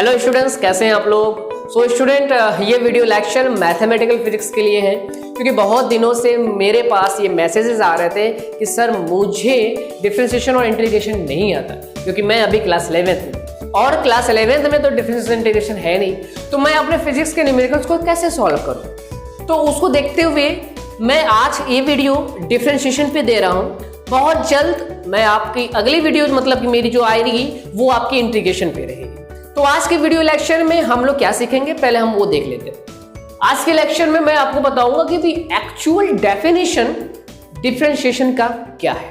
Hello students, कैसे हैं आप लोग। सो स्टूडेंट, ये वीडियो लेक्चर मैथमेटिकल फिजिक्स के लिए है क्योंकि बहुत दिनों से मेरे पास ये मैसेजेस आ रहे थे कि सर मुझे डिफरेंशिएशन और इंटीग्रेशन नहीं आता क्योंकि मैं अभी क्लास 11th में और क्लास 11th में तो डिफरेंशिएशन इंटीग्रेशन है नहीं, तो मैं अपने फिजिक्स के न्यूमेरिकल्स को कैसे सॉल्व करूँ। तो उसको देखते हुए मैं आज ये वीडियो डिफरेंशिएशन पे दे रहा हूँ। बहुत जल्द मैं आपकी अगली वीडियो मतलब कि मेरी जो आएगी वो आपकी इंटीग्रेशन पे रहेगी। तो आज के वीडियो लेक्चर में हम लोग क्या सीखेंगे, पहले हम वो देख लेते हैं। आज के लेक्चर में मैं आपको बताऊंगा कि एक्चुअल डेफिनेशन डिफरेंशिएशन का क्या है,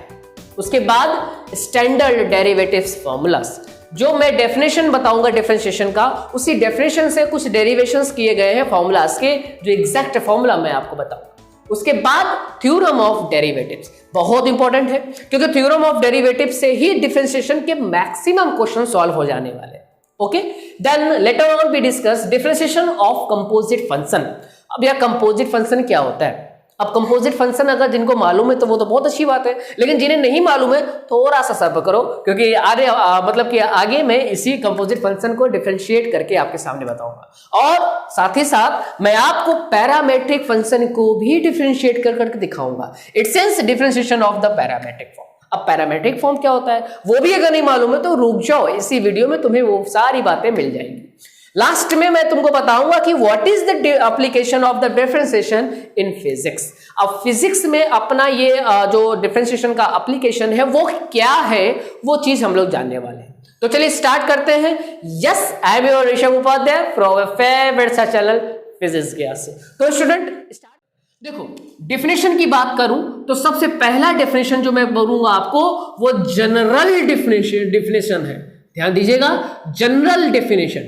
उसके बाद स्टैंडर्ड डेरिवेटिव्स फॉर्मूलास। जो मैं डेफिनेशन बताऊंगा डिफरेंशिएशन का, उसी डेफिनेशन से कुछ डेरिवेशंस किए गए हैं फॉर्मूलास के, जो एग्जैक्ट फॉर्मूला मैं आपको बताऊंगा। उसके बाद थ्योरम ऑफ डेरिवेटिव्स बहुत इंपॉर्टेंट है क्योंकि थ्योरम ऑफ डेरिवेटिव्स से ही डिफरेंशिएशन के मैक्सिमम क्वेश्चन सॉल्व हो जाने वाले हैं। Okay, then later on we discuss differentiation of composite function. अब यह कंपोजिट फंक्शन क्या होता है? अब कंपोजिट फंक्शन अगर जिनको मालूम है तो वो तो बहुत अच्छी बात है, लेकिन जिन्हें नहीं मालूम है थोड़ा सा सब्र करो क्योंकि मतलब कि आगे मैं इसी कंपोजिट फंक्शन को डिफरेंशिएट करके आपके सामने बताऊंगा और साथ ही साथ मैं आपको पैरामेट्रिक फंक्शन को भी डिफरेंशिएट कर करके दिखाऊंगा। Its sense differentiation of the parametric form. अब पैरामेट्रिक फॉर्म क्या होता है वो भी अगर नहीं मालूम है तो रुक जाओ, इसी वीडियो में तुम्हें वो सारी बातें मिल जाएंगी। लास्ट में मैं तुमको बताऊंगा कि what is the application of the differentiation in physics. अब फिजिक्स में अपना ये जो डिफरेंशिएशन का एप्लीकेशन है वो क्या है, वो चीज हम लोग जानने वाले हैं। तो चलिए स्टार्ट करते हैं। Yes, I am your Rishabh Upadhyay from your favourite channel physics Gyan से। तो स्टूडेंट देखो, डेफिनेशन की बात करूं तो सबसे पहला डेफिनेशन जो मैं बोलूंगा आपको वो जनरल डेफिनेशन है। ध्यान दीजिएगा, जनरल डेफिनेशन।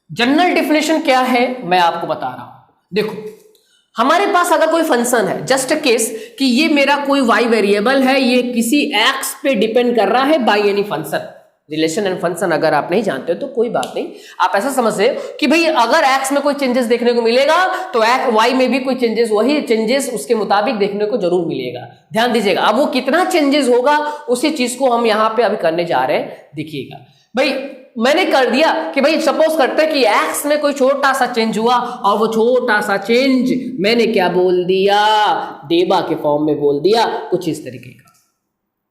जनरल डेफिनेशन क्या है मैं आपको बता रहा हूं। देखो, हमारे पास अगर कोई फंक्शन है, जस्ट अ केस कि ये मेरा कोई y वेरिएबल है, ये किसी x पे डिपेंड कर रहा है by any function. Relation and function अगर आप नहीं जानते हो तो कोई बात नहीं, आप ऐसा समझते हो कि भाई अगर x में कोई चेंजेस देखने को मिलेगा तो y में भी कोई चेंजेस, वही चेंजेस उसके मुताबिक देखने को जरूर मिलेगा। ध्यान दीजिएगा, अब वो कितना चेंजेस होगा उसी चीज को हम यहां पे अभी करने जा रहे हैं। देखिएगा भाई, मैंने कर दिया कि भाई सपोज करते हैं कि x में कोई छोटा सा चेंज हुआ और वो छोटा सा चेंज मैंने क्या बोल दिया, डेबा के फॉर्म में बोल दिया, कुछ इस तरीके का।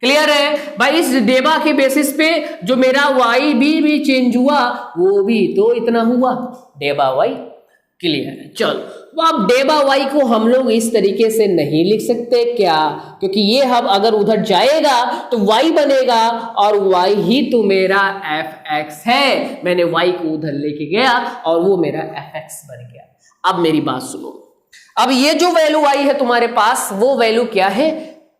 क्लियर है भाई? इस डेबा के बेसिस पे जो मेरा y भी चेंज हुआ वो भी तो इतना हुआ, डेबा y। क्लियर है? चलो, अब डेबा y को हम लोग इस तरीके से नहीं लिख सकते, क्या? क्योंकि ये हम अगर उधर जाएगा तो y बनेगा और y ही तो मेरा fx है। मैंने y को उधर लेके गया और वो मेरा fx बन गया। अब मेरी बात सुनो, अब ये जो वैल्यू y है तुम्हारे पास, वो वैल्यू क्या है?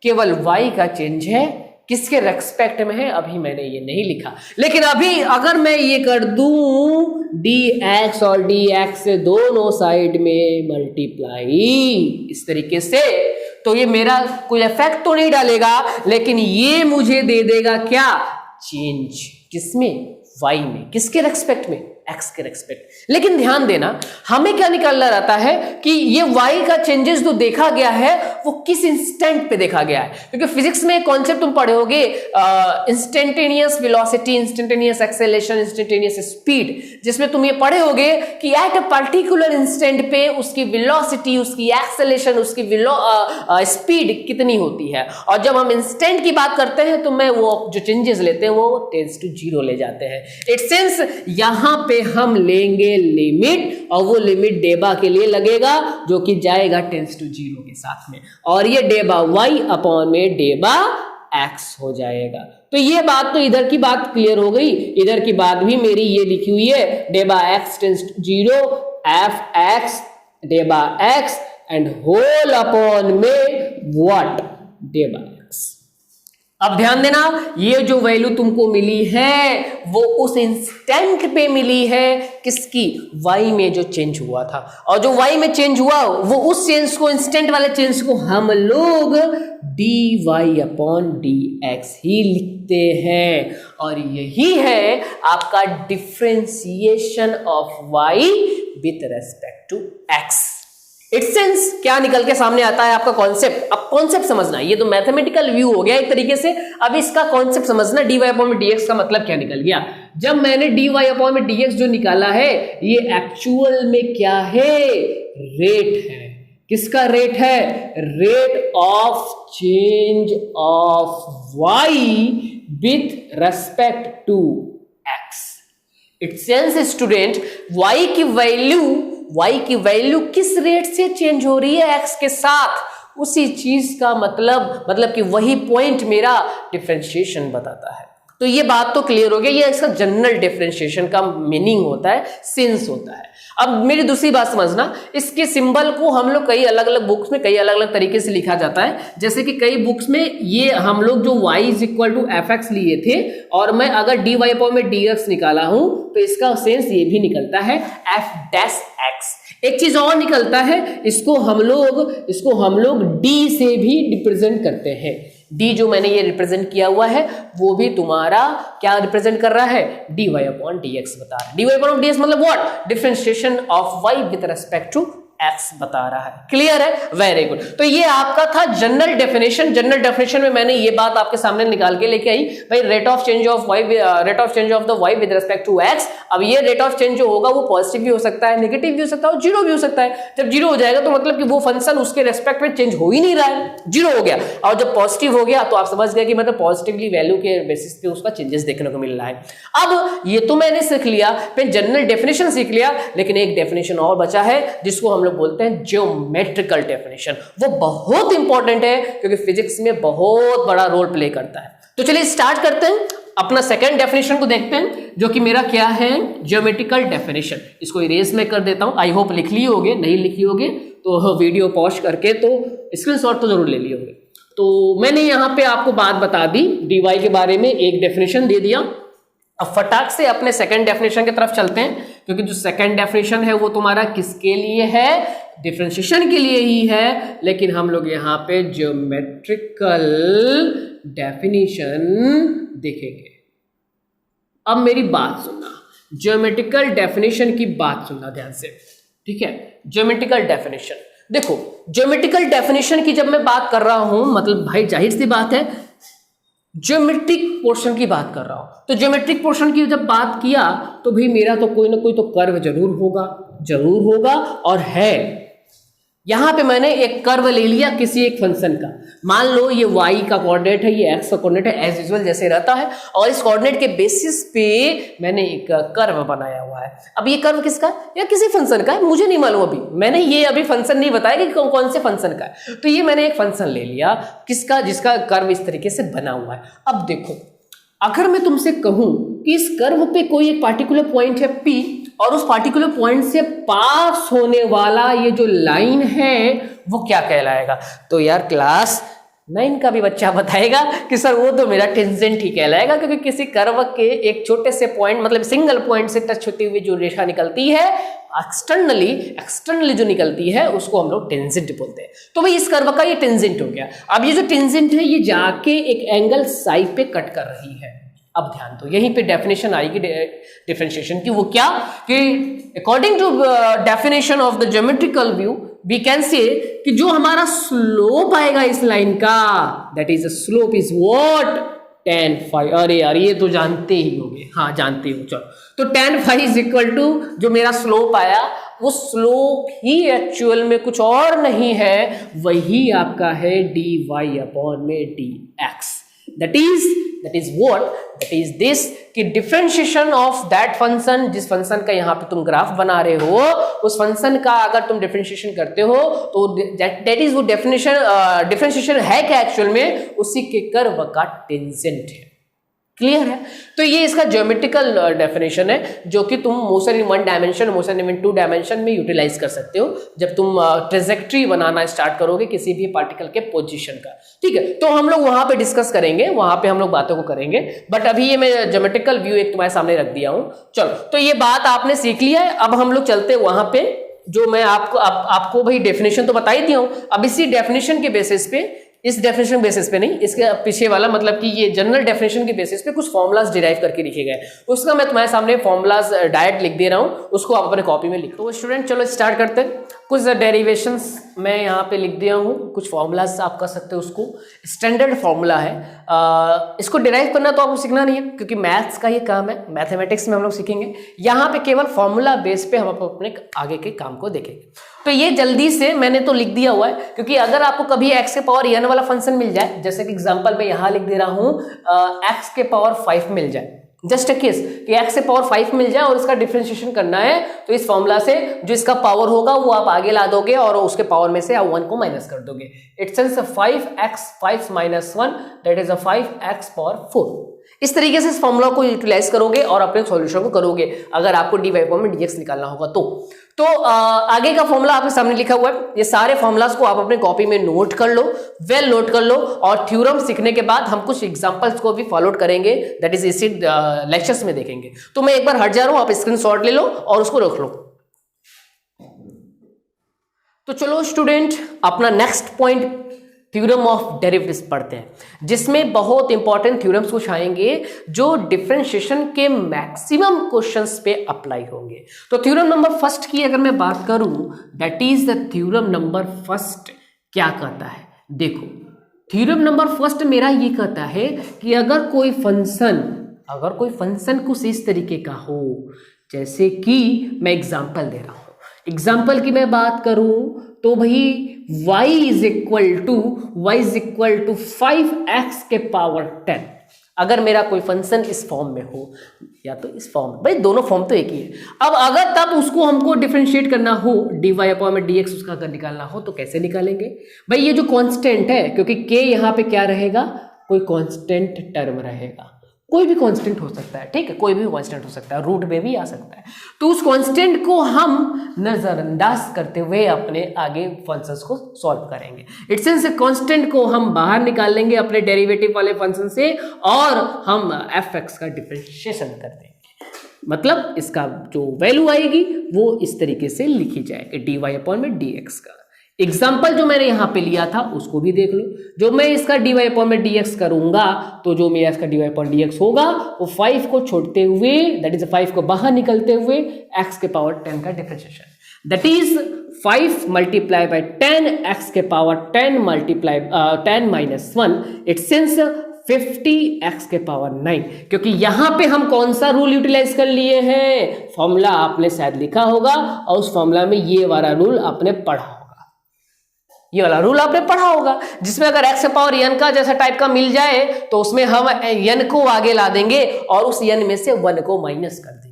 केवल y का चेंज है। किसके रेस्पेक्ट में है अभी मैंने ये नहीं लिखा, लेकिन अभी अगर मैं ये कर दूं dx और dx से दोनों साइड में मल्टीप्लाई इस तरीके से, तो ये मेरा कोई इफेक्ट तो नहीं डालेगा, लेकिन ये मुझे दे देगा क्या? चेंज। किसमें? y में। किसके रेस्पेक्ट में? x के रेस्पेक्ट। लेकिन ध्यान देना, हमें क्या निकालना रहता है कि ये y का चेंजेस जो देखा गया है वो किस इंस्टेंट पे देखा गया है। क्योंकि फिजिक्स में एक कॉन्सेप्ट तुम पढ़े होगे, instantaneous velocity, instantaneous acceleration, instantaneous speed, जिसमें तुम ये पढ़े होगे कि एट अ पर्टिकुलर इंस्टेंट पे उसकी वेलोसिटी, उसकी एक्सेलरेशन, उसकी स्पीड कितनी होती है। और जब हम इंस्टेंट की बात करते हैं तो मैं वो जो चेंजेस लेते हैं वो टेंड्स टू 0 ले जाते हैं। इट सेंस यहां पे हम लेंगे लिमिट और वो लिमिट डेबा के लिए लगेगा जो कि जाएगा टेंड्स टू 0 के साथ में, और ये डेबा y अपॉन में डेबा x हो जाएगा। तो ये बात तो इधर की बात क्लियर हो गई। इधर की बात भी मेरी ये लिखी हुई है, डेबा x टेंड्स टू 0 fx डेबा x एंड होल अपॉन में व्हाट? डेबा x। अब ध्यान देना, ये जो वैल्यू तुमको मिली है वो उस इंस्टेंट पे मिली है किसकी? y में जो चेंज हुआ था। और जो y में चेंज हुआ वो उस चेंज को, इंस्टेंट वाले चेंज को हम लोग dy अपॉन dx ही लिखते हैं, और यही है आपका differentiation of y with respect to x। It's sense क्या निकल के सामने आता है आपका कॉन्सेप्ट। अब कॉन्सेप्ट समझना, ये तो मैथमेटिकल व्यू हो गया एक तरीके से, अब इसका कॉन्सेप्ट समझना, dy अपॉन dx का मतलब क्या निकल गया। जब मैंने dy अपॉन में dx जो निकाला है ये एक्चुअल में क्या है, रेट है। किसका रेट है, rate of change of y with respect to x। It sense student y की वैल्यू किस रेट से चेंज हो रही है, x के साथ, उसी चीज का मतलब कि वही पॉइंट मेरा डिफरेंशिएशन बताता है। तो ये बात तो क्लियर हो गई, ये इसका जनरल डिफरेंशिएशन का मीनिंग होता है, सेंस होता है। अब मेरी दूसरी बात समझना, इसके सिंबल को हम लोग कई अलग अलग बुक्स में कई अलग अलग तरीके से लिखा जाता है। जैसे कि कई बुक्स में ये हम लोग जो y is equal to F X लिए थे और मैं अगर dy अपॉन में dx निकाला हूं तो इसका सेंस ये भी निकलता है f डैश x। एक चीज और निकलता है, इसको हम लोग d से भी रिप्रेजेंट करते हैं। d जो मैंने ये रिप्रेजेंट किया हुआ है वो भी तुम्हारा क्या रिप्रेजेंट कर रहा है, dy अपॉन dx बता रहा है। dy अपॉन dx मतलब what, differentiation of y with respect to x बता रहा है। क्लियर है, वेरी गुड। तो ये आपका था जनरल डेफिनेशन। जनरल डेफिनेशन में मैंने ये बात आपके सामने निकाल के लेके आई भाई, rate of change of the y with respect to x। अब ये रेट ऑफ चेंज जो होगा वो पॉजिटिव भी हो सकता है, नेगेटिव भी हो सकता है और जीरो भी हो सकता है। जब जीरो हो जाएगा तो मतलब कि वो फंक्शन उसके रेस्पेक्ट में चेंज हो ही नहीं रहा है, जीरो हो गया। और जब पॉजिटिव हो गया तो आप समझ गए कि मतलब पॉजिटिवली वैल्यू के बेसिस पे उसका चेंजेस देखने को मिल रहा है। अब ये तो मैंने सीख लिया, फिर जनरल डेफिनेशन सीख लिया, लेकिन एक डेफिनेशन और बचा है जिसको हम लोग बोलते हैं ज्योमेट्रिकल डेफिनेशन। वो बहुत इंपॉर्टेंट है क्योंकि फिजिक्स में बहुत बड़ा रोल प्ले करता है। तो चलिए स्टार्ट करते हैं, अपना सेकंड डेफिनेशन को देखते हैं जो कि मेरा क्या है, ज्योमेट्रिकल डेफिनेशन। इसको इरेज में कर देता हूं, आई होप लिख लिए होगे, नहीं लिखी होगे तो वीडियो पॉज करके तो स्क्रीनशॉट तो जरूर ले लिए होगे। तो मैंने यहां पे आपको बात बता दी, dy के बारे में एक डेफिनेशन दे दिया। अब फटाक से अपने सेकंड डेफिनेशन की तरफ चलते हैं, क्योंकि जो सेकंड डेफिनेशन है वो तुम्हारा किसके लिए है, डिफरेंशिएशन के लिए ही है, लेकिन हम लोग यहाँ पे ज्योमेट्रिकल डेफिनेशन देखेंगे। अब मेरी बात सुनना, ज्योमेट्रिकल डेफिनेशन की बात सुनना ध्यान से, ठीक है। ज्योमेट्रिकल डेफिनेशन देखो, ज्योमेट्रिकल डेफिनेशन की जब मैं बात कर रहा हूं मतलब भाई जाहिर सी बात है ज्योमेट्रिक पोर्शन की बात कर रहा हूं। तो ज्योमेट्रिक पोर्शन की जब बात किया तो भाई मेरा तो कोई ना कोई तो कर्व जरूर होगा और है। यहां पे मैंने एक कर्व ले लिया किसी एक फंक्शन का, मान लो ये y का कोऑर्डिनेट है, ये x का कोऑर्डिनेट है, एज यूजुअल जैसे रहता है, और इस कोऑर्डिनेट के बेसिस पे मैंने एक कर्व बनाया हुआ है। अब ये कर्व किसका है या किसी फंक्शन का है मुझे नहीं मालूम, अभी मैंने ये अभी फंक्शन नहीं बताया कि कौन से फंक्शन का है। तो ये मैंने एक फंक्शन ले लिया किसका, जिसका कर्व इस तरीके से बना हुआ है। अब देखो, अगर मैं तुमसे कहूं कि इस कर्व पे कोई एक पार्टिकुलर पॉइंट है P और उस पार्टिकुलर पॉइंट से पास होने वाला ये जो लाइन है वो क्या कहलाएगा, तो यार क्लास 9 का भी बच्चा बताएगा कि सर वो तो मेरा टेंजेंट ही कहलाएगा, क्योंकि किसी कर्व के एक छोटे से पॉइंट मतलब सिंगल पॉइंट से टच होती हुई जो रेखा निकलती है एक्सटर्नली जो निकलती है उसको हम लोग टेंजेंट बोलते हैं। तो भाई इस कर्व का ये टेंजेंट हो गया। अब ये जो टेंजेंट है ये जाके एक एंगल साई पे कट कर रही है। अब ध्यान दो, यहीं पे डेफिनेशन आएगी डिफरेंशिएशन की, वो क्या कि according to definition of the geometrical view we can say कि जो हमारा स्लोप आएगा इस लाइन का, that is slope is what, tan phi। अरे यार ये तो जानते ही होंगे, हाँ जानते हो, चलो। तो tan phi is equal to जो मेरा स्लोप आया वो स्लोप ही एक्चुअल में कुछ और नहीं है, वही आपका है dy अपॉन में dx। That is what? That is this कि डिफरेंशिएशन ऑफ दैट फंक्शन, जिस फंक्शन का यहाँ पे तुम ग्राफ बना रहे हो, उस फंक्शन का अगर तुम डिफरेंशिएशन करते हो तो दैट इज वो डिफरेंशिएशन है क्या एक्चुअल में, उसी के कर्व का टेंजेंट है। क्लियर है। तो ये इसका ज्योमेट्रिकल डेफिनेशन है जो कि तुम motion in 1 dimension, motion in 2 dimension में यूटिलाइज कर सकते हो जब तुम ट्रेजेक्ट्री बनाना स्टार्ट करोगे किसी भी पार्टिकल के पोजीशन का। ठीक है, तो हम लोग वहां पे डिस्कस करेंगे, वहां पे हम लोग बातों को करेंगे, बट अभी ये मैं ज्योमेट्रिकल व्यू एक तुम्हारे सामने रख दिया हूं। चलो, तो ये बात आपने सीख लिया है। अब हम लोग चलते वहां पे जो मैं आपको भाई डेफिनेशन तो बता ही दिया हूं। अब इसी डेफिनेशन के बेसिस पे, इस डेफिनेशन बेसिस पे नहीं, इसके पीछे वाला मतलब कि ये जनरल डेफिनेशन के बेसिस पे कुछ फॉर्मुलाज डिराइव करके लिखे गए, उसका मैं तुम्हारे सामने फॉर्मुलाज डायरेक्ट लिख दे रहा हूं, उसको आप अपने कॉपी में लिखो। तो स्टूडेंट चलो स्टार्ट करते हैं। कुछ डेरिवेशंस मैं यहाँ पे लिख दिया हूँ, कुछ फॉर्मूलाज आप कर सकते हो, उसको स्टैंडर्ड फॉर्मूला है। इसको डिराइव करना तो आपको सीखना नहीं है क्योंकि मैथ्स का ये काम है, मैथमेटिक्स में हम लोग सीखेंगे। यहाँ पे केवल फॉर्मूला बेस पे हम अपने आगे के काम को देखेंगे। तो ये जल्दी से मैंने तो लिख दिया हुआ है, क्योंकि अगर आपको कभी x के पावर n वाला फंक्शन मिल जाए, जैसे कि एग्जाम्पल में यहाँ लिख दे रहा हूँ x के पावर 5 मिल जाए, जस्ट अ केस कि x से पावर 5 मिल जाए और इसका डिफरेंशिएशन करना है, तो इस फॉर्मूला से जो इसका पावर होगा वो आप आगे ला दोगे और उसके पावर में से आप 1 को माइनस कर दोगे। It sense 5x 5 minus 1 that is 5x power 4। इस तरीके से इस फॉर्मूला को यूटिलाइज करोगे और अपने सॉल्यूशन को करोगे अगर आपको dy में dx निकालना होगा तो आगे का फॉर्मूला आपके सामने लिखा हुआ है। ये सारे फॉर्मूलाज को आप अपने कॉपी में नोट कर लो, वेल नोट कर लो, और थ्योरम सीखने के बाद हम कुछ एग्जांपल्स को भी फॉलो करेंगे, दैट इज इसी लेक्चर्स में देखेंगे। तो मैं एक बार हट जा रहा हूं, आप स्क्रीनशॉट ले लो और उसको रख लो। तो चलो स्टूडेंट, अपना next point theorem of derivatives पढ़ते हैं, जिसमें बहुत इंपॉर्टेंट थ्योरम्स कुछ आएंगे जो डिफरेंशिएशन के मैक्सिमम क्वेश्चंस पे अप्लाई होंगे। तो थ्योरम नंबर फर्स्ट की अगर मैं बात करूं, that is the theorem number first क्या कहता है। देखो, थ्योरम नंबर फर्स्ट मेरा ये कहता है कि अगर कोई फंक्शन कुछ इस तरीके का हो, जैसे कि मैं एग्जांपल दे रहा हूं, एग्जाम्पल की मैं बात करूं तो भाई y is equal to 5x के पावर 10, अगर मेरा कोई फंक्शन इस फॉर्म में हो या तो इस फॉर्म में, भाई दोनों फॉर्म तो एक ही है। अब अगर तब उसको हमको डिफरेंशिएट करना हो, dy/dx उसका अगर निकालना हो तो कैसे निकालेंगे भाई। ये जो कांस्टेंट है, क्योंकि k यहाँ पे क्या रहेगा, कोई कांस्टेंट टर्म रहेगा, कोई भी कांस्टेंट हो सकता है, ठीक है, कोई भी कांस्टेंट हो सकता है, रूट में भी आ सकता है। तो उस कांस्टेंट को हम नजरअंदाज करते हुए अपने आगे फंक्शंस को सॉल्व करेंगे। इट्स मींस कांस्टेंट को हम बाहर निकाल लेंगे अपने डेरिवेटिव वाले फंक्शन से और हम fx का डिफरेंशिएशन कर देंगे। मतलब इसका जो वैल्यू आएगी वो इस तरीके से लिखी जाएगी, dy/dx का। एग्जाम्पल जो मैंने यहां पे लिया था उसको भी देख लो। जो मैं इसका dy/dx करूंगा तो जो मेरा इसका dy/dx होगा वो 5 को छोड़ते हुए, दैट इज 5 को बाहर निकलते हुए x के पावर 10 का differentiation, that is 5 multiply by 10 x के power 10 multiply 10 minus 1, it sense 50x के पावर 9। क्योंकि यहां पे हम कौन सा रूल यूटिलाइज कर लिए हैं, फॉर्मूला आपने शायद लिखा होगा और उस फॉर्मूला में ये वाला रूल आपने पढ़ा होगा, ये वाला रूल आपने पढ़ा होगा, जिसमें अगर x पावर n का जैसा टाइप का मिल जाए तो उसमें हम n को आगे ला देंगे और उस n में से 1 को माइनस कर देंगे।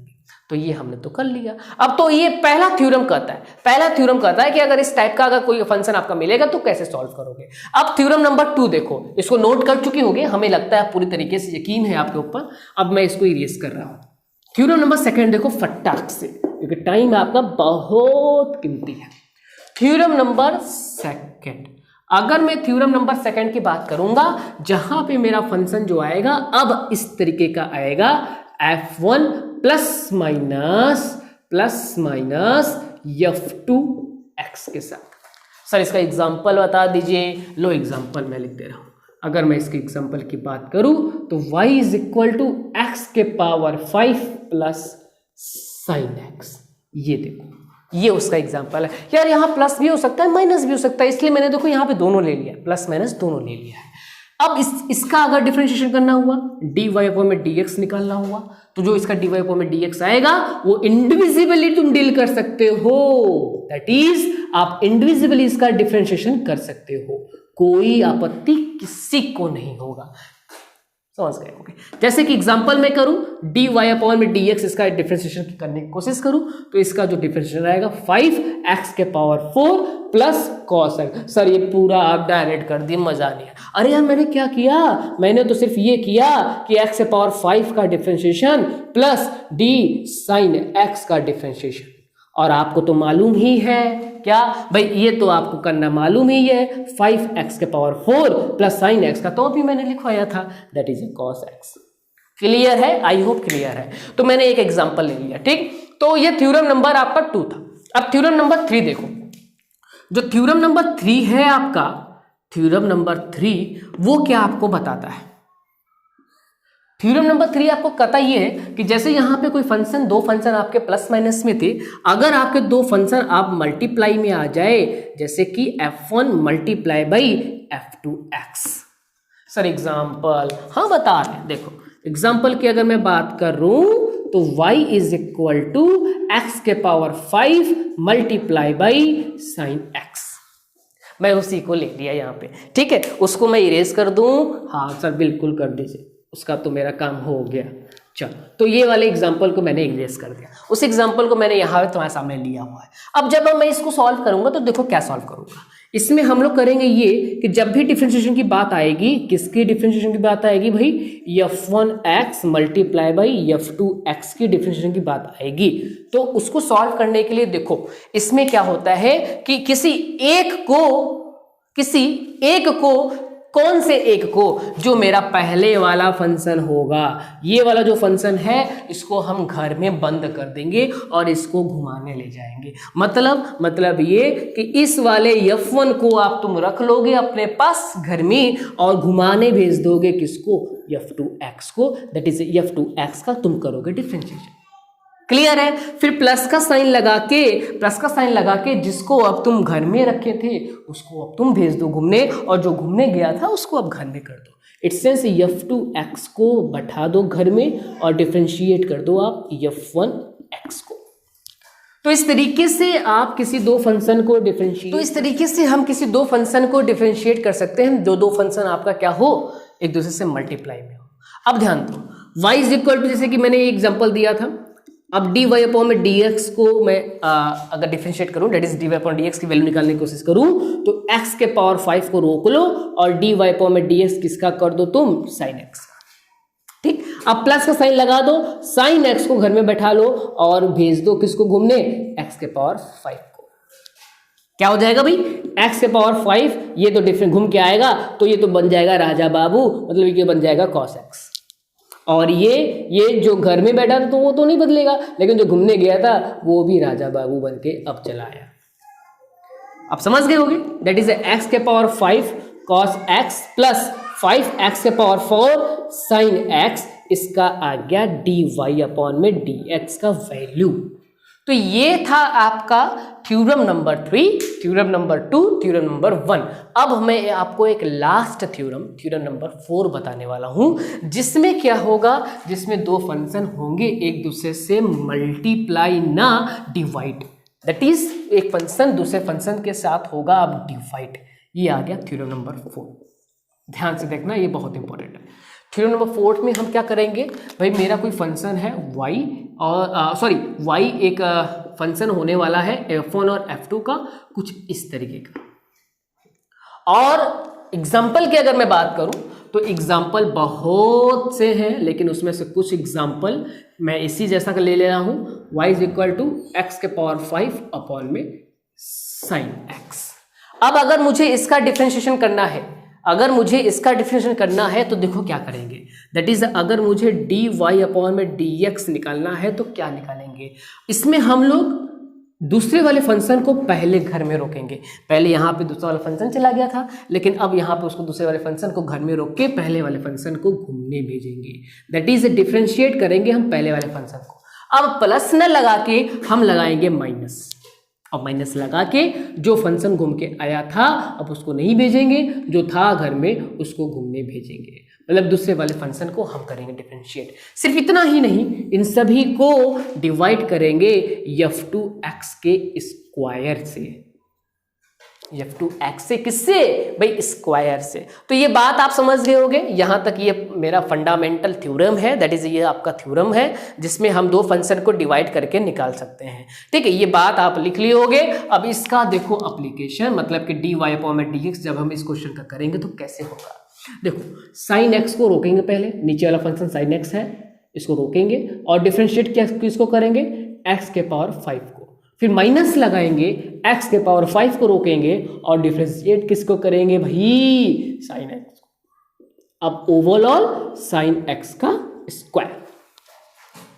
तो ये हमने तो कर लिया। अब तो ये पहला थ्योरम कहता है कि अगर इस टाइप का अगर कोई फंक्शन आपका मिलेगा तो कैसे सॉल्व करोगे। अब थ्योरम नंबर 2 देखो, इसको नोट कर चुके होंगे, हमें लगता है पूरी तरीके से यकीन है आपके ऊपर। अब मैं इसको इरेज कर रहा हूं। थ्योरम नंबर 2 देखो फटाक से, क्योंकि टाइम आपका बहुत कीमती है। थ्योरम नंबर 2, अगर मैं थ्योरम नंबर 2 की बात करूंगा, जहां पे मेरा फंक्शन जो आएगा अब इस तरीके का आएगा, f1 प्लस माइनस f2x के साथ। सर इसका एग्जांपल बता दीजिए। लो एग्जांपल मैं लिख दे रहा हूं। अगर मैं इसके एग्जांपल की बात करूं तो y is equal to x के पावर 5 प्लस साइन x। ये देखो, ये उसका एग्जांपल है। यार यहाँ प्लस भी हो सकता है माइनस भी हो सकता है, इसलिए मैंने देखो यहाँ पे दोनों ले लिया, प्लस माइनस दोनों ले लिया है। अब इसका अगर डिफरेंशिएशन करना हुआ, dy/dx निकालना हुआ, तो जो इसका dy/dx आएगा वो इंडिविजुअली तुम डील कर सकते हो, दैट इज आप इंडिविजुअली इसका डिफरेंशिएशन कर सकते हो, कोई आपत्ति किसी को नहीं होगा। समझ गए? ओके। जैसे कि एग्जांपल में करूं, dy/dx इसका डिफरेंशिएशन करने की कोशिश करूं तो इसका जो डिफरेंशिएशन आएगा 5x के power 4 plus cos x। Sir ये पूरा आप डायरेक्ट कर दिए, मजा नहीं है। अरे यार मैंने क्या किया, मैंने तो सिर्फ ये किया कि x के पावर 5 का differentiation plus d sin x का डिफरेंशिएशन, और आपको तो मालूम ही है क्या भाई, ये तो आपको करना मालूम ही है, 5x के पावर 4 प्लस साइन x का तो भी मैंने लिखवाया था, that is cos x। Clear है? आई होप क्लियर है। तो मैंने एक एग्जांपल ले लिया, ठीक। तो ये थ्योरम नंबर आपका 2 था। अब थ्योरम नंबर 3 देखो। जो थ्योरम नंबर 3 है आपका, थ्योरम नंबर 3 वो क्या आपको बताता है? थ्योरम नंबर 3 आपको पता ही है कि जैसे यहाँ पे कोई फंक्शन, दो फंक्शन आपके प्लस माइनस में थे, अगर आपके दो फंक्शन आप मल्टीप्लाई में आ जाए, जैसे कि f1 multiply by f2x। Sir example, हाँ बता रहे हैं, देखो एग्जाम्पल की अगर मैं बात करूं तो y is equal to x के power 5 multiply by sine x। मैं उसी को ले लिया यहाँ पे, ठीक है, उसको मैं इरेज कर दूं, हाँ सर बिल्कुल कर दीजिए, उसका तो मेरा काम हो गया। चलो, तो ये वाले एग्जाम्पल को मैंने इरेज कर दिया, उस एग्जाम्पल को मैंने यहाँ पे तुम्हारे सामने लिया हुआ है। अब जब मैं इसको सॉल्व करूंगा तो देखो क्या सॉल्व करूंगा। इसमें हम लोग करेंगे ये कि जब भी डिफरेंशिएशन की बात आएगी, किसकी डिफरेंशिएशन की बात आएगी भाई, f1x मल्टीप्लाई बाई f2x की डिफरेंशिएशन की बात आएगी, तो उसको सॉल्व करने के लिए देखो इसमें क्या होता है कि किसी एक को कौन से एक को, जो मेरा पहले वाला फंक्शन होगा, ये वाला जो फंक्शन है इसको हम घर में बंद कर देंगे और इसको घुमाने ले जाएंगे। मतलब ये कि इस वाले f1 को आप तुम रख लोगे अपने पास घर में और घुमाने भेज दोगे किसको, f2x को, दैट इज f2x का तुम करोगे डिफरेंशिएशन। क्लियर है। फिर प्लस का साइन लगा के जिसको अब तुम घर में रखे थे उसको अब तुम भेज दो घूमने, और जो घूमने गया था उसको अब घर में कर दो। इट्स सेंस f2x को बैठा दो घर में और डिफरेंशिएट कर दो आप f1x को। तो इस तरीके से आप किसी दो फंक्शन को डिफरेंशिएट कर सकते हैं, जो दो फंक्शन आपका क्या हो, एक दूसरे से मल्टीप्लाई में हो। अब ध्यान दो, y इज इक्वल टू, जैसे कि मैंने एग्जांपल दिया था, अब dy अपॉन में dx को मैं अगर डिफरेंशिएट करूं, that is dy upon dx की वैल्यू निकालने की कोशिश करूं, तो x के पावर 5 को रोक लो और dy अपॉन में dx किसका कर दो तुम, sin x का। ठीक, अब प्लस का साइन लगा दो, sin x को घर में बैठा लो और भेज दो किसको घूमने, x के पावर 5 को। क्या हो जाएगा भाई, x के पावर 5, ये तो डिफरेंट घूम के आएगा तो ये तो बन जाएगा राजा बाबू, मतलब ये बन जाएगा cos x। और ये जो घर में बैठा था तो वो तो नहीं बदलेगा, लेकिन जो घूमने गया था वो भी राजा बाबू बन के अब चला आया। आप समझ गए होंगे, दैट इज x के power 5 cos x plus 5x के पावर 4 sin x, इसका आ गया dy अपॉन में dx का वैल्यू। तो ये था आपका theorem number 3, theorem number 2, theorem number 1। अब मैं आपको एक लास्ट थ्योरम नंबर 4 बताने वाला हूं, जिसमें क्या होगा, जिसमें दो फंक्शन होंगे एक दूसरे से मल्टीप्लाई ना डिवाइड, दैट इज एक फंक्शन दूसरे फंक्शन के साथ होगा अब डिवाइड। ये आ गया थ्योरम नंबर 4। ध्यान से देखना, ये बहुत इंपॉर्टेंट है। थ्योरम नंबर 4 में हम क्या करेंगे भाई, मेरा कोई फंक्शन है y और y एक फंक्शन होने वाला है f1 और f2 का, कुछ इस तरीके का। और एग्जाम्पल की अगर मैं बात करूं तो एग्जाम्पल बहुत से हैं, लेकिन उसमें से कुछ एग्जाम्पल मैं इसी जैसा का ले रहा हूं, y is equal to x के पावर 5 अपॉन में sin x। अब अगर मुझे इसका डिफरेंशिएशन करना है, तो देखो क्या करेंगे, दैट इज अगर मुझे dy अपॉन में dx निकालना है तो क्या निकालेंगे, इसमें हम लोग दूसरे वाले फंक्शन को पहले घर में रोकेंगे। पहले यहाँ पे दूसरा वाला फंक्शन चला गया था, लेकिन अब यहाँ पे उसको दूसरे वाले फंक्शन को घर में रोक के पहले वाले फंक्शन को घूमने भेजेंगे, दैट इज डिफरेंशिएट करेंगे हम पहले वाले फंक्शन को। अब प्लस न लगा के हम लगाएंगे माइनस, और माइनस लगा के जो फंक्शन घूम के आया था अब उसको नहीं भेजेंगे, जो था घर में उसको घूमने भेजेंगे, मतलब दूसरे वाले फंक्शन को हम करेंगे डिफरेंशिएट। सिर्फ इतना ही नहीं, इन सभी को डिवाइड करेंगे f2x के स्क्वायर से, f2x से, किससे भाई, स्क्वायर से। तो ये बात आप समझ गए होंगे, यहाँ तक ये मेरा फंडामेंटल थ्योरम है, दैट इज ये आपका थ्योरम है जिसमें हम दो फंक्शन को डिवाइड करके निकाल सकते हैं। ठीक है, ये बात आप लिख लिए होंगे। अब इसका देखो एप्लीकेशन, मतलब कि dy अपॉन में dx जब हम इस क्वेश्चन का करेंगे तो कैसे होगा। देखो sin x को रोकेंगे, पहले नीचे वाला फंक्शन sin x है, इसको रोकेंगे और डिफरेंशिएट किसको करेंगे, x के पावर 5 को, फिर माइनस लगाएंगे, x के पावर 5 को रोकेंगे और डिफरेंशिएट किसको करेंगे भाई, sin x को। अब ओवरऑल sin x का स्क्वायर।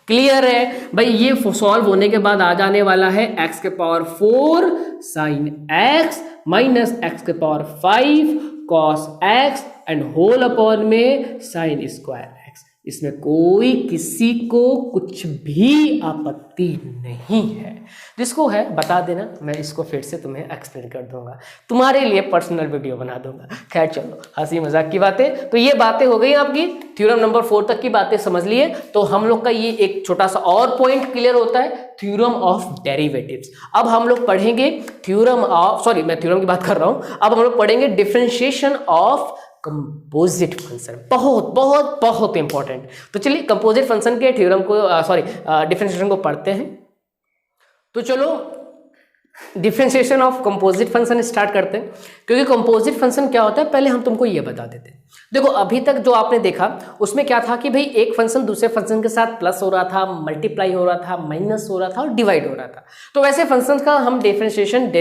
क्लियर है भाई, ये सॉल्व होने के बाद आ जाने वाला है x के power 4 sin x minus x के power 5 cos x and whole upon में sin स्क्वायर x। इसमें कोई किसी को कुछ भी आपत्ति नहीं है। जिसको है बता देना, मैं इसको फिर से तुम्हें एक्सप्लेन कर दूंगा, तुम्हारे लिए पर्सनल वीडियो बना दूंगा। खैर चलो, हंसी मजाक की बातें तो ये बातें हो गई आपकी। थ्योरम नंबर 4 तक की बातें समझ लिए, तो हम लोग का ये एक छोटा सा और पॉइंट क्लियर होता है, थ्योरम ऑफ डेरिवेटिव्स। अब हम लोग पढ़ेंगे थ्योरम ऑफ, सॉरी मैं थ्योरम की बात कर रहा हूं, अब हम लोग पढ़ेंगे डिफरेंशिएशन ऑफ कंपोजिट फंक्शन। बहुत बहुत बहुत इंपॉर्टेंट। तो चलिए कंपोजिट फंक्शन के थ्योरम को डिफरेंशिएशन को पढ़ते हैं। तो चलो differentiation of composite function start करते हैं, क्योंकि कंपोजिट फंक्शन क्या होता है पहले हम तुमको ये बता देते हैं। देखो अभी तक जो आपने देखा उसमें क्या था कि भाई एक फंक्शन दूसरे फंक्शन के साथ प्लस हो रहा था, मल्टीप्लाई हो रहा था, माइनस हो रहा था और डिवाइड हो रहा था। तो वैसे फंक्शन का हम डिफरेंशिएशन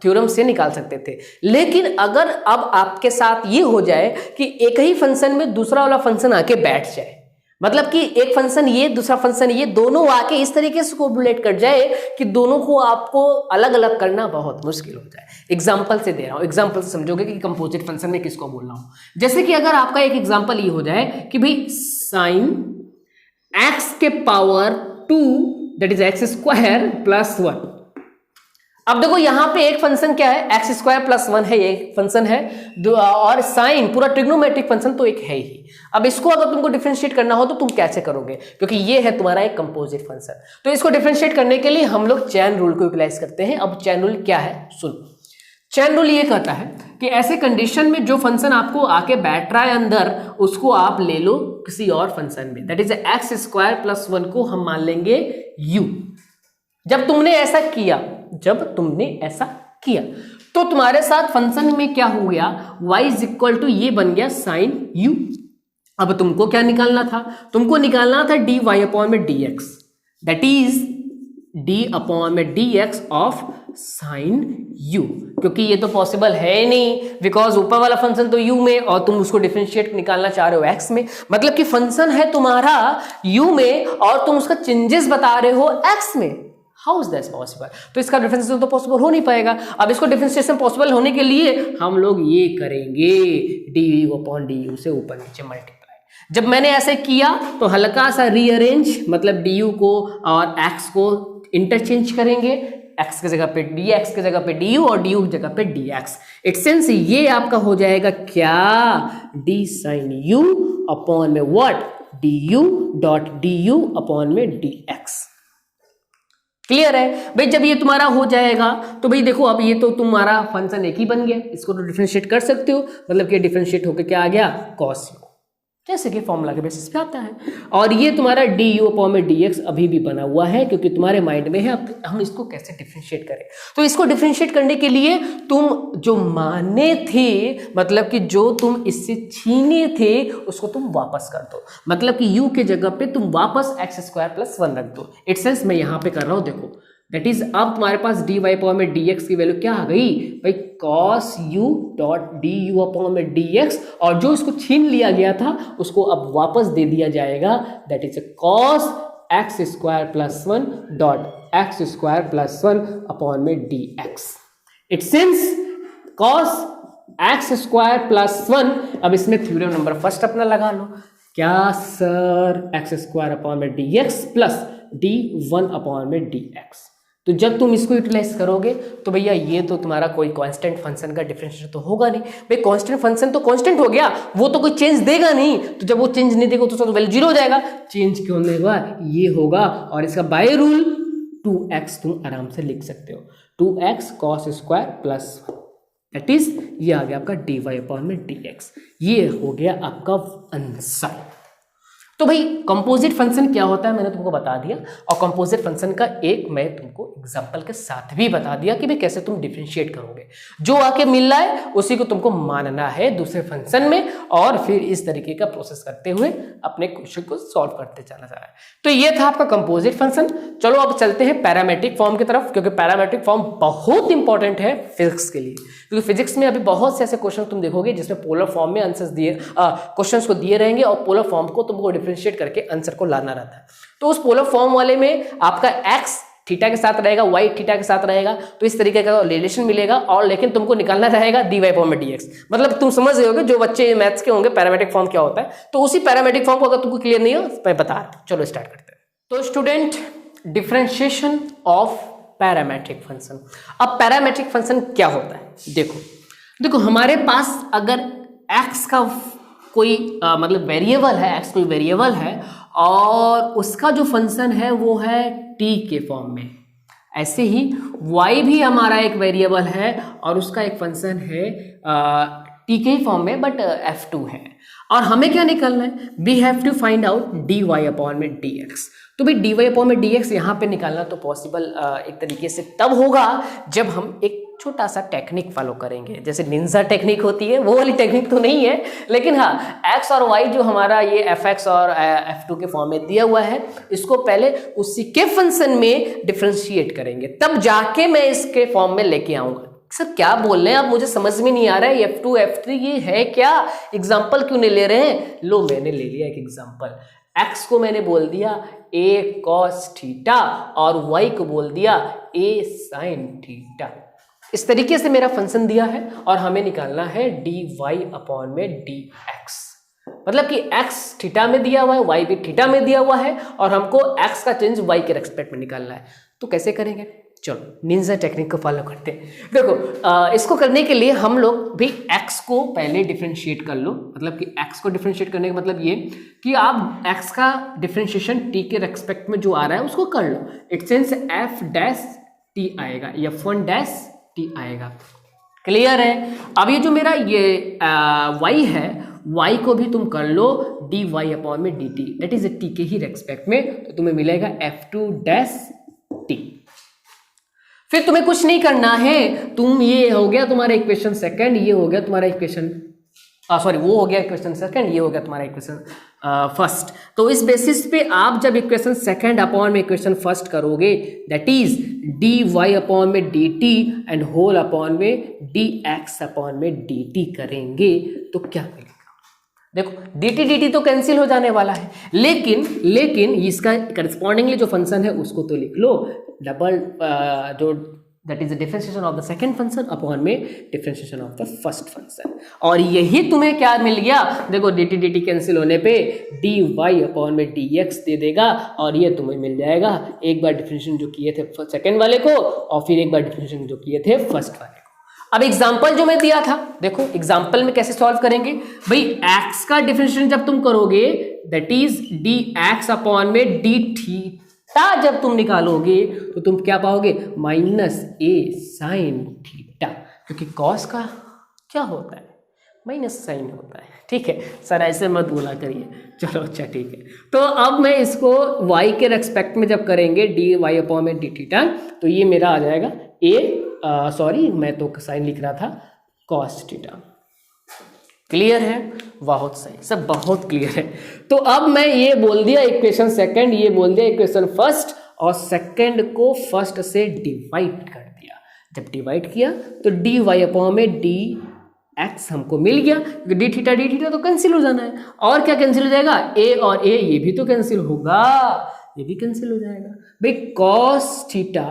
थ्योरम से निकाल सकते थे। लेकिन अगर अब आपके साथ ये हो जाए कि एक ही फंक्शन में दूसरा वाला फंक्शन आके बैठ जाए, मतलब कि एक फंक्शन ये दूसरा फंक्शन ये दोनों आके इस तरीके से कोरिलेट कर जाए कि दोनों को आपको अलग अलग करना बहुत मुश्किल हो जाए। एग्जांपल से दे रहा हूं, एग्जांपल से समझोगे कि कंपोजिट फंक्शन में किसको बोल रहा हूं। जैसे कि अगर आपका एक एग्जांपल ये हो जाए कि भाई साइन x के power 2 that is x square plus 1। अब देखो यहां पे एक फंक्शन क्या है, एक्स स्क्वायर प्लस 1 है, ये फंक्शन है, और साइन पूरा ट्रिग्नोमेट्रिक फंक्शन तो एक है ही। अब इसको अगर तुमको डिफरेंशिएट करना हो तो तुम कैसे करोगे, क्योंकि ये है तुम्हारा एक कंपोजिट फंक्शन। तो इसको डिफरेंशिएट करने के लिए हम लोग चेन रूल को यूटिलाइज करते हैं। अब चेन रूल क्या है सुन, चेन रूल ये कहता है कि ऐसे कंडीशन में जो फंक्शन आपको आके बैठ रहा है अंदर, उसको आप ले लो किसी और फंक्शन में, that is x square plus 1 को हम मान लेंगे u। जब तुमने ऐसा किया तो तुम्हारे साथ फंक्शन में क्या हो गया, y इज इक्वल टू ये बन गया साइन u। अब तुमको क्या निकालना था, तुमको निकालना था dy अपॉन में dx, that is d upon में dx ऑफ साइन u, क्योंकि ये तो पॉसिबल है नहीं, बिकॉज ऊपर वाला फंक्शन तो u में और तुम उसको डिफरेंशिएट निकालना चाह रहे हो x में। मतलब कि फंक्शन है तुम्हारा u में और तुम उसका चेंजेस बता रहे हो x में। How is that possible? तो इसका डिफरेंशिएशन तो पॉसिबल हो नहीं पाएगा। अब इसको डिफरेंशिएशन पॉसिबल होने के लिए हम लोग ये करेंगे du अपॉन du से ऊपर नीचे मल्टीप्लाई। जब मैंने ऐसे किया तो हल्का सा रीअरेंज, मतलब du को और x को इंटरचेंज करेंगे, x की जगह पे dx की जगह पे du और du की जगह पे dx। इट्स सेंस ये आपका हो जाएगा क्या, d sin u अपॉन में what, du dot du upon में dx। क्लियर है भाई? जब ये तुम्हारा हो जाएगा तो भाई देखो अब ये तो तुम्हारा फंक्शन एक ही बन गया, इसको तो डिफरेंशिएट कर सकते हो, मतलब कि डिफरेंशिएट होकर क्या आ गया, cos u, जैसे कि फॉर्मूला के बेसिस पे आता है। और ये तुम्हारा du अपॉन में dx अभी भी बना हुआ है, क्योंकि तुम्हारे माइंड में है अब हम इसको कैसे डिफरेंशिएट करें। तो इसको डिफरेंशिएट करने के लिए तुम जो माने थे, मतलब कि जो तुम इससे छीने थे उसको तुम वापस कर दो, मतलब कि u के जगह पे तुम वापस एक्स स्क्वायर प्लस 1 रख दो। इट्स सेंस मैं यहाँ पे कर रहा हूँ, देखो दैट इज अब तुम्हारे पास dy अपॉन में dx की वैल्यू क्या आ गई भाई, cos u dot du upon में dx, और जो इसको छीन लिया गया था उसको अब वापस दे दिया जाएगा, that is cos x square plus 1 dot x square plus 1 upon में dx। It since cos x square plus 1, अब इसमें थ्योरम नंबर फर्स्ट अपना लगा लो, क्या सर, एक्स स्क्वायर अपॉन में dx प्लस d1 अपॉन में dx। तो जब तुम इसको यूटिलाइज करोगे तो भैया ये तो तुम्हारा कोई कांस्टेंट फंक्शन का डिफरेंशिएशन तो होगा नहीं भाई, कांस्टेंट फंक्शन तो कांस्टेंट हो गया, वो तो कोई चेंज देगा नहीं। तो जब वो चेंज नहीं देगा तो उसका तो वैल्यू 0 हो जाएगा। चेंज क्यों नहीं होगा, ये होगा, और इसका बाय रूल 2x तुम आराम से लिख सकते हो, 2x cos square plus, that is ये आ गया आपका dy अपॉन में dx। ये हो गया आपका आंसर। तो भाई कंपोजिट फंक्शन क्या होता है मैंने तुमको बता दिया, और कंपोजिट फंक्शन का एक मैं तुमको एग्जांपल के साथ भी बता दिया कि भाई कैसे तुम डिफरेंशिएट करोगे। जो आके मिल रहा है उसी को तुमको मानना है दूसरे फंक्शन में, और फिर इस तरीके का प्रोसेस करते हुए अपने क्वेश्चन को सॉल्व करते जाना जा रहा है। तो ये था आपका कंपोजिट फंक्शन। चलो अब चलते हैं पैरामेट्रिक फॉर्म की तरफ, क्योंकि पैरामेट्रिक फॉर्म बहुत इंपॉर्टेंट है फिजिक्स के लिए, क्योंकि फिजिक्स में अभी बहुत से ऐसे क्वेश्चन तुम देखोगे जिसमें पोलर फॉर्म में आंसर्स दिए, क्वेश्चंस को दिए रहेंगे, और पोलर फॉर्म को तुमको डिफरेंशिएट करके आंसर को लाना रहता है। तो उस पोलर फॉर्म वाले में आपका x थीटा के साथ रहेगा, y थीटा के साथ रहेगा, तो इस तरीके का रिलेशन मिलेगा। और लेकिन तुमको निकालना रहेगा dy/dx। मतलब तुम समझ रहे होगे, जो बच्चे मैथ्स के होंगे पैरामेट्रिक फॉर्म क्या होता है, तो उसी पैरामेट्रिक फॉर्म को अगर तुमको क्लियर नहीं हो मैं बता रहा हूं। चलो स्टार्ट करते हैं। तो student, differentiation of parametric function. अब पैरामेट्रिक फंक्शन क्या होता है, देखो हमारे पास अगर x का कोई मतलब वेरिएबल है, x कोई वेरिएबल है और उसका जो फंक्शन है वो है t के फॉर्म में, ऐसे ही y भी हमारा एक वेरिएबल है और उसका एक फंक्शन है t के ही फॉर्म में बट f2 है। और हमें क्या निकालना है, we have to find out dy/dx। तो भाई dy/dx यहाँ पे निकालना तो पॉसिबल एक तरीके से तब होगा जब हम एक छोटा सा टेक्निक फॉलो करेंगे, जैसे निंजा टेक्निक होती है, वो वाली टेक्निक तो नहीं है, लेकिन हाँ x और y जो हमारा ये fx और f2 के फॉर्म में दिया हुआ है, इसको पहले उसी के फंक्शन में डिफरेंशिएट करेंगे, तब जाके मैं इसके फॉर्म में लेके आऊंगा। सर क्या बोल रहे हैं आप, मुझे समझ में नहीं आ रहा है, f2 f3 ये है क्या, एग्जाम्पल क्यों नहीं ले रहे हैं? लो मैंने ले लिया एक एग्जाम्पल। x को मैंने बोल दिया a cos थीटा और y को बोल दिया a sin थीटा। इस तरीके से मेरा फंक्शन दिया है और हमें निकालना है dy/dx। मतलब कि x थीटा में दिया हुआ है, y भी थीटा में दिया हुआ है और हमको x का चेंज y के रेस्पेक्ट में निकालना है। तो कैसे करेंगे, चलो निंजा टेक्निक को फॉलो करते हैं। देखो इसको करने के लिए हम लोग भी x को पहले डिफरेंशिएट कर लो। मतलब कि x को डिफरेंशिएट करने का मतलब ये कि आप x का डिफरेंशिएशन t के रेस्पेक्ट में जो आ रहा है उसको कर लो। इट सेंस f' आएगा, f1' आएगा। क्लियर है? अब ये जो मेरा ये y है, y को भी तुम कर लो dy/dt, दैट इज t के ही रेस्पेक्ट में, तो तुम्हें मिलेगा f2' फिर तुम्हें कुछ नहीं करना है, तुम ये हो गया तुम्हारा इक्वेशन सेकंड, ये हो गया तुम्हारा इक्वेशन सॉरी वो हो गया इक्वेशन सेकंड, ये हो गया तुम्हारा इक्वेशन फर्स्ट। तो इस बेसिस पे आप जब इक्वेशन सेकंड अपॉन में इक्वेशन फर्स्ट करोगे, that is dy/dt and whole upon में dx/dt करेंगे, तो क्या मिलेगा? देखो dt तो कैंसिल हो जाने वाला है, लेकिन इसका करस्पॉन्डिंगली जो फंक्शन है उसको तो लिख लो, डबल जो that is the differentiation of the second function upon में differentiation of the first function. और यही तुम्हें क्या मिल गया, देखो dt कैंसिल होने पे dy/dx दे देगा और ये तुम्हें मिल जाएगा एक बार डिफरेंशिएशन जो किए थे सेकंड वाले को और फिर एक बार डिफरेंशिएशन जो किए थे फर्स्ट वाले को। अब एग्जाम्पल जो मैं दिया था, देखो एग्जाम्पल में कैसे सॉल्व करेंगे भाई, x का डिफरेंशिएशन जब तुम करोगे दैट इज dx/में d थीटा जब तुम निकालोगे तो तुम क्या पाओगे, -a sin थीटा, क्योंकि cos का क्या होता है, माइनस साइन होता है। ठीक है सर, ऐसे मत बोला करिए, चलो अच्छा ठीक है। तो अब मैं इसको y के रेस्पेक्ट में जब करेंगे dy/d थीटा, तो ये मेरा आ जाएगा सॉरी मैं तो साइन लिख रहा था cos थीटा। क्लियर है? बहुत सही, सब बहुत क्लियर है। तो अब मैं ये बोल दिया इक्वेशन सेकंड, ये बोल दिया इक्वेशन फर्स्ट, और सेकंड को फर्स्ट से डिवाइड कर दिया। जब डिवाइड किया तो dy/dx हमको मिल गया, क्योंकि d थीटा तो कैंसिल हो जाना है। और क्या कैंसिल हो जाएगा, a और a ये भी तो कैंसिल होगा, ये भी कैंसिल हो जाएगा भाई। cos theta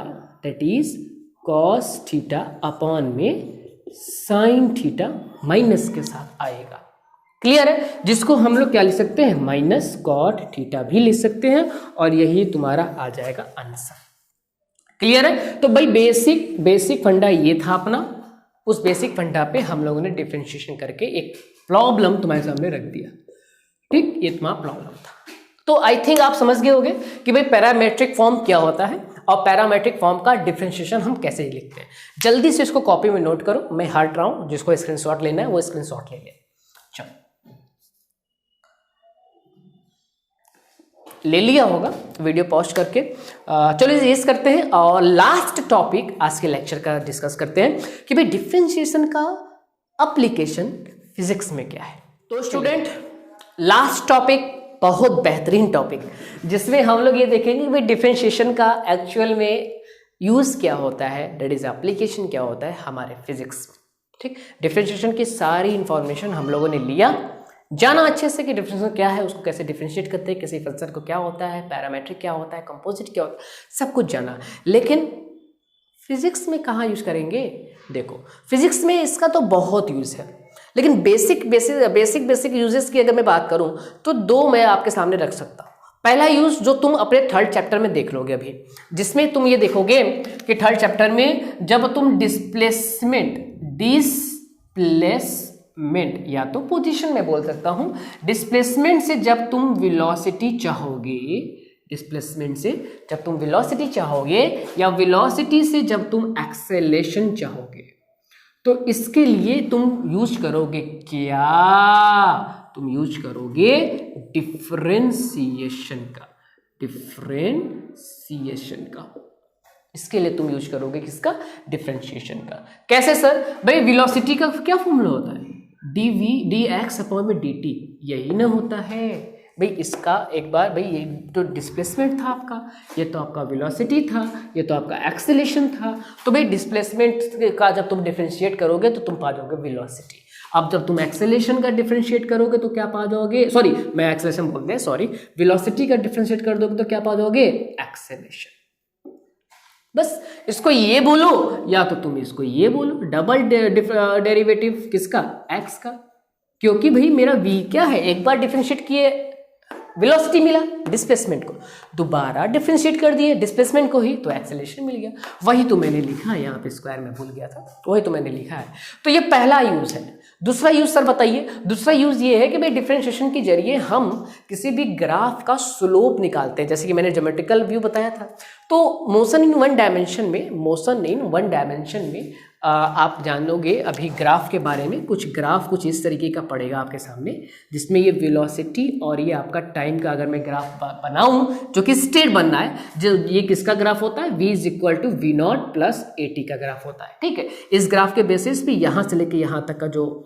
that is cos theta upon में sin थीटा माइनस के साथ आएगा। क्लियर है? जिसको हम लोग क्या लिख सकते हैं, माइनस cot थीटा भी लिख सकते हैं, और यही तुम्हारा आ जाएगा आंसर। क्लियर है? तो भाई बेसिक फंडा ये था अपना, उस बेसिक फंडा पे हम लोगों ने डिफरेंशिएशन करके एक प्रॉब्लम तुम्हारे सामने रख दिया। ठीक, ये तुम्हारा प्रॉब्लम था। तो आई थिंक आप समझ गए होंगे कि भाई पैरामेट्रिक फॉर्म क्या होता है और पैरामेट्रिक फॉर्म का डिफरेंशिएशन हम कैसे लिखते हैं। जल्दी से इसको कॉपी में नोट करो, मैं हट रहा हूं, जिसको स्क्रीनशॉट लेना है वो स्क्रीनशॉट ले ले। चलो, ले लिया होगा वीडियो पॉज करके। चलो ये करते हैं और लास्ट टॉपिक आज के लेक्चर का डिस्कस करते हैं कि भाई डिफरेंशिएशन का एप्लीकेशन फिजिक्स में क्या है। तो स्टूडेंट, लास्ट टॉपिक बहुत बेहतरीन टॉपिक, जिसमें हम लोग ये देखेंगे कि भाई डिफरेंशिएशन का एक्चुअल में यूज़ क्या होता है, दैट इज एप्लीकेशन क्या होता है हमारे फिजिक्स में। ठीक, डिफरेंशिएशन की सारी इंफॉर्मेशन हम लोगों ने लिया, जाना अच्छे से कि डिफरेंशिएशन क्या है, उसको कैसे डिफरेंशिएट करते हैं, किसी फंक्शन को क्या होता है, पैरामीट्रिक क्या होता है, कंपोजिट क्या होता है, सब कुछ जाना। लेकिन फिजिक्स में कहाँ यूज करेंगे? देखो फिजिक्स में इसका तो बहुत यूज है, लेकिन बेसिक यूजेस की अगर मैं बात करूं तो दो मैं आपके सामने रख सकता हूं। पहला यूज जो तुम अपने थर्ड चैप्टर में देख लोगे अभी, जिसमें तुम ये देखोगे कि थर्ड चैप्टर में जब तुम डिस्प्लेसमेंट या तो पोजीशन में बोल सकता हूं, डिस्प्लेसमेंट से जब तुम वेलोसिटी चाहोगे, डिस्प्लेसमेंट से जब तुम वेलोसिटी चाहोगे या वेलोसिटी से जब तुम एक्सेलेरेशन चाहोगे, तो इसके लिए तुम यूज करोगे क्या? तुम यूज करोगे डिफरेंशिएशन का। इसके लिए तुम यूज करोगे किसका? डिफरेंशिएशन का। कैसे सर? भाई वेलोसिटी का क्या फॉर्मूला होता है? dv/dt, यही ना होता है भाई। इसका एक बार भाई, ये तो डिस्प्लेसमेंट था आपका, ये तो आपका वेलोसिटी था, ये तो आपका एक्सेलेरेशन था। तो भाई डिस्प्लेसमेंट का जब तुम डिफरेंशिएट करोगे तो तुम पा जाओगे वेलोसिटी। अब जब तुम एक्सेलेरेशन का डिफरेंशिएट करोगे तो क्या पा जाओगे? सॉरी, मैं एक्सेलेरेशन बोल दिया, सॉरी, वेलोसिटी का डिफरेंशिएट कर दोगे तो क्या पा जाओगे? एक्सेलेरेशन। बस इसको ये बोलो या तो तुम इसको ये बोलो, डबल डेरिवेटिव किसका? एक्स का। क्योंकि भाई मेरा v क्या है? एक बार डिफरेंशिएट किए वेलोसिटी मिला, डिस्प्लेसमेंट को दोबारा डिफरेंशिएट कर दिए डिस्प्लेसमेंट को ही, तो एक्सेलरेशन मिल गया। वही तो मैंने लिखा है यहाँ पे, स्क्वायर में भूल गया था, वही तो मैंने लिखा है। तो ये पहला यूज है। दूसरा यूज सर बताइए। दूसरा यूज ये है कि भाई डिफरेंशिएशन के जरिए हम किसी भी ग्राफ का स्लोप निकालते हैं। जैसे कि मैंने ज्योमेट्रिकल व्यू बताया था, तो मोशन इन वन डायमेंशन में आप जानोगे अभी ग्राफ के बारे में। कुछ इस तरीके का पड़ेगा आपके सामने, जिसमें ये वेलोसिटी और ये आपका टाइम का अगर मैं ग्राफ बनाऊं, जो कि स्टेट बनना है, जो ये किसका ग्राफ होता है? v = v0 + at का ग्राफ होता है। ठीक है, इस ग्राफ के बेसिस पे यहाँ से लेके यहाँ तक का जो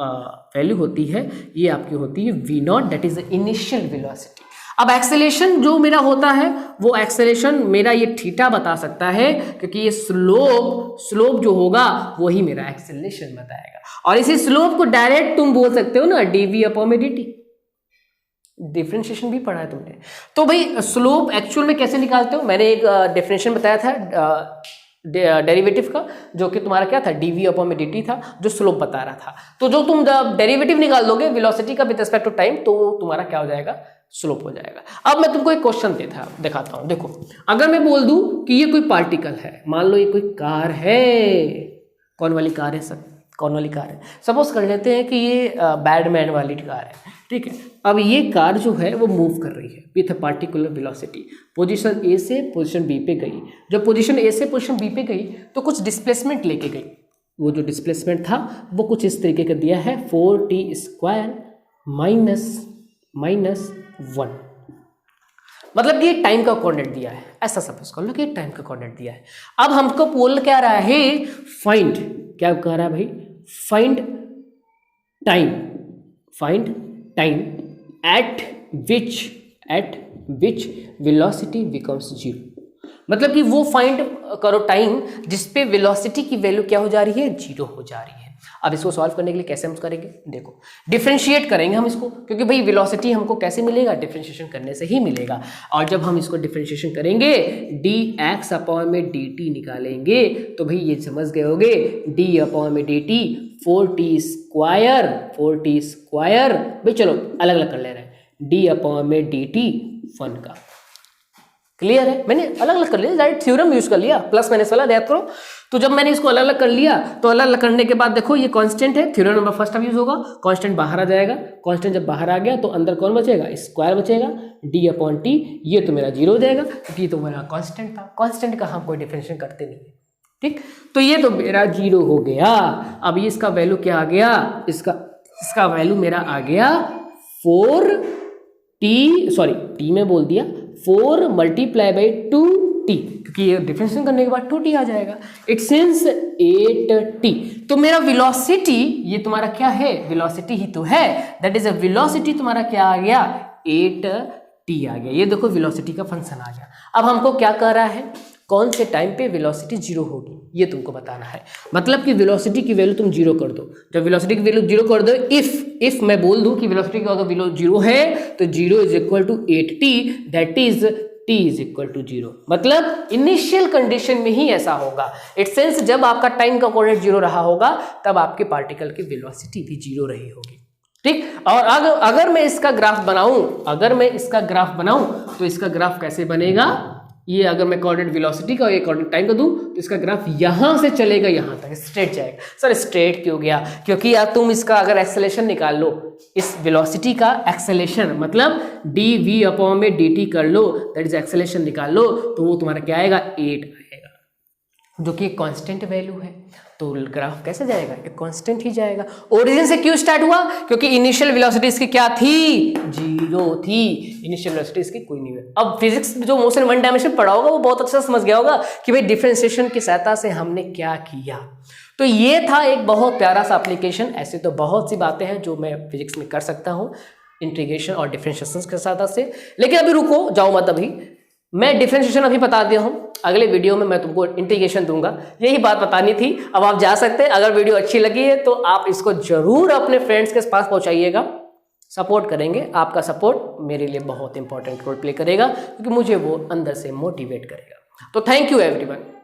वैल्यू होती है, ये आपकी होती है v0, that is the initial velocity. अब एक्सेलेरेशन जो मेरा होता है, वो एक्सेलेरेशन मेरा ये थीटा बता सकता है, क्योंकि ये स्लोप जो होगा वही मेरा एक्सेलेरेशन बताएगा। और इसी स्लोप को डायरेक्ट तुम बोल सकते हो ना dv/dt। डिफरेंशिएशन भी पढ़ा है तुमने। तो भाई स्लोप एक्चुअल में कैसे निकालते हो? मैंने एक डेफिनेशन बताया था डेरिवेटिव का, जो कि तुम्हारा क्या था? dv/dt था, जो स्लोप बता रहा था। तो जो तुम डेरिवेटिव निकाल दोगे वेलोसिटी का विद रिस्पेक्ट टू टाइम, तो तुम्हारा क्या हो जाएगा? स्लोप हो जाएगा। अब मैं तुमको एक क्वेश्चन दिखाता हूं। देखो, अगर मैं बोल दूं कि ये कोई पार्टिकल है, मान लो ये कोई कार है। कौन वाली कार है सर? कौन वाली कार है? सपोज कर लेते हैं कि ये बैडमैन वाली कार है। ठीक है, अब ये कार जो है वो मूव कर रही है with a particular velocity. Position A से पोजीशन बी पे गई। जब पोजीशन ए से पोजीशन बी पे गई तो कुछ डिस्प्लेसमेंट लेके गई। वो जो डिस्प्लेसमेंट था वो कुछ इस तरीके का दिया है, 4t² -1। मतलब कि टाइम का कोऑर्डिनेट दिया है, ऐसा सपोज कर लो कि टाइम का कोऑर्डिनेट दिया है। अब हमको बोल क्या रहा है? फाइंड, क्या कह रहा है भाई? फाइंड टाइम एट विच वेलोसिटी बिकम्स 0। मतलब कि वो फाइंड करो टाइम जिसपे वेलोसिटी की वैल्यू क्या हो जा रही है? 0 हो जा रही है। अब इसको सॉल्व करने के लिए कैसे हम करेंगे? देखो, डिफरेंशिएट करेंगे हम इसको, क्योंकि भाई वेलोसिटी हमको कैसे मिलेगा? डिफरेंशिएशन करने से ही मिलेगा। और जब हम इसको डिफरेंशिएशन करेंगे, dx/dt निकालेंगे, तो भाई ये समझ गए होगे, d/dt 4t²। भाई चलो अलग अलग कर ले रहे हैं, d/dt 1 का। क्लियर है? मैंने अलग अलग कर लिया, डायरेक्ट थ्योरम यूज कर लिया, प्लस माइनस वाला याद करो। तो जब मैंने इसको अलग अलग कर लिया, तो अलग अलग करने के बाद देखो ये कांस्टेंट है, थ्योरम नंबर फर्स्ट अब यूज होगा, कांस्टेंट बाहर आ जाएगा। कांस्टेंट जब बाहर आ गया तो अंदर कौन बचेगा? स्क्वायर बचेगा, d/t। ये तो मेरा 0 हो जाएगा, क्योंकि ये तो मेरा कांस्टेंट था। कांस्टेंट का हम कोई डिफरेंशिएशन करते नहीं है। ठीक, तो ये तो मेरा 0 हो गया। अब ये इसका वैल्यू क्या आ गया? इसका वैल्यू मेरा आ गया 4t में बोल दिया 4 × 2t, क्योंकि ये डिफरेंशिएशन करने के बाद 2t आ जाएगा। It means 8t। तो मेरा वेलोसिटी, ये तुम्हारा क्या है? वेलोसिटी ही तो है, दैट इज अ वेलोसिटी तुम्हारा क्या आ गया? 8t आ गया। ये देखो वेलोसिटी का फंक्शन आ गया। अब हमको क्या कर रहा है? कौन से टाइम पे वेलोसिटी जीरो होगी ये तुमको बताना है। मतलब कि वेलोसिटी की वैल्यू तुम जीरो कर दो। जब वेलोसिटी की वैल्यू जीरो कर दो, इफ मैं बोल दूं कि वेलोसिटी की अगर वैल्यू जीरो है तो zero is equal to 8t, that is t is equal to zero. मतलब इनिशियल कंडीशन में ही ऐसा होगा। इट सेंस जब आपका टाइम का कोऑर्डिनेट जीरो रहा होगा तब आपके पार्टिकल की वेलोसिटी भी जीरो रही होगी। ठीक, और अगर मैं इसका ग्राफ बनाऊं, तो इसका ग्राफ कैसे बनेगा? ये अगर मैं कोऑर्डिनेट वेलोसिटी का और ये कोऑर्डिनेट टाइम का दूं तो इसका ग्राफ यहां से चलेगा यहां तक, स्ट्रेट जाएगा। सर स्ट्रेट क्यों गया? क्योंकि यार तुम इसका अगर एक्सेलेरेशन निकाल लो, इस वेलोसिटी का एक्सेलेरेशन मतलब dv/dt कर लो, दैट इज एक्सेलेरेशन निकाल लो, तो वो तुम्हारा क्या आएगा? 8 आएगा, जो कि कांस्टेंट वैल्यू है। तो ग्राफ कैसे जाएगा? एक कांस्टेंट ही जाएगा। ओरिजिन से क्यों स्टार्ट हुआ? क्योंकि इनिशियल वेलोसिटी इसकी क्या थी? जीरो थी। इनिशियल वेलोसिटी इसकी कोई नहीं है। अब फिजिक्स जो मोशन वन डायमेंशन पढ़ा होगा वो बहुत अच्छा समझ गया होगा कि भाई डिफरेंशिएशन की सहायता से हमने क्या किया। तो ये था एक बहुत प्यारा सा एप्लीकेशन। ऐसे तो बहुत सी बातें हैं जो मैं फिजिक्स में कर सकता हूँ इंटीग्रेशन और डिफरेंशिएशन की सहायता से, लेकिन अभी रुको, जाओ मत, अभी मैं डिफरेंशिएशन अभी बता दिया हूँ, अगले वीडियो में मैं तुमको इंटीग्रेशन दूंगा। यही बात बतानी थी। अब आप जा सकते हैं। अगर वीडियो अच्छी लगी है तो आप इसको जरूर अपने फ्रेंड्स के पास पहुंचाइएगा, सपोर्ट करेंगे। आपका सपोर्ट मेरे लिए बहुत इंपॉर्टेंट रोल प्ले करेगा क्योंकि मुझे वो अंदर से मोटिवेट करेगा। तो थैंक यू एवरीवन।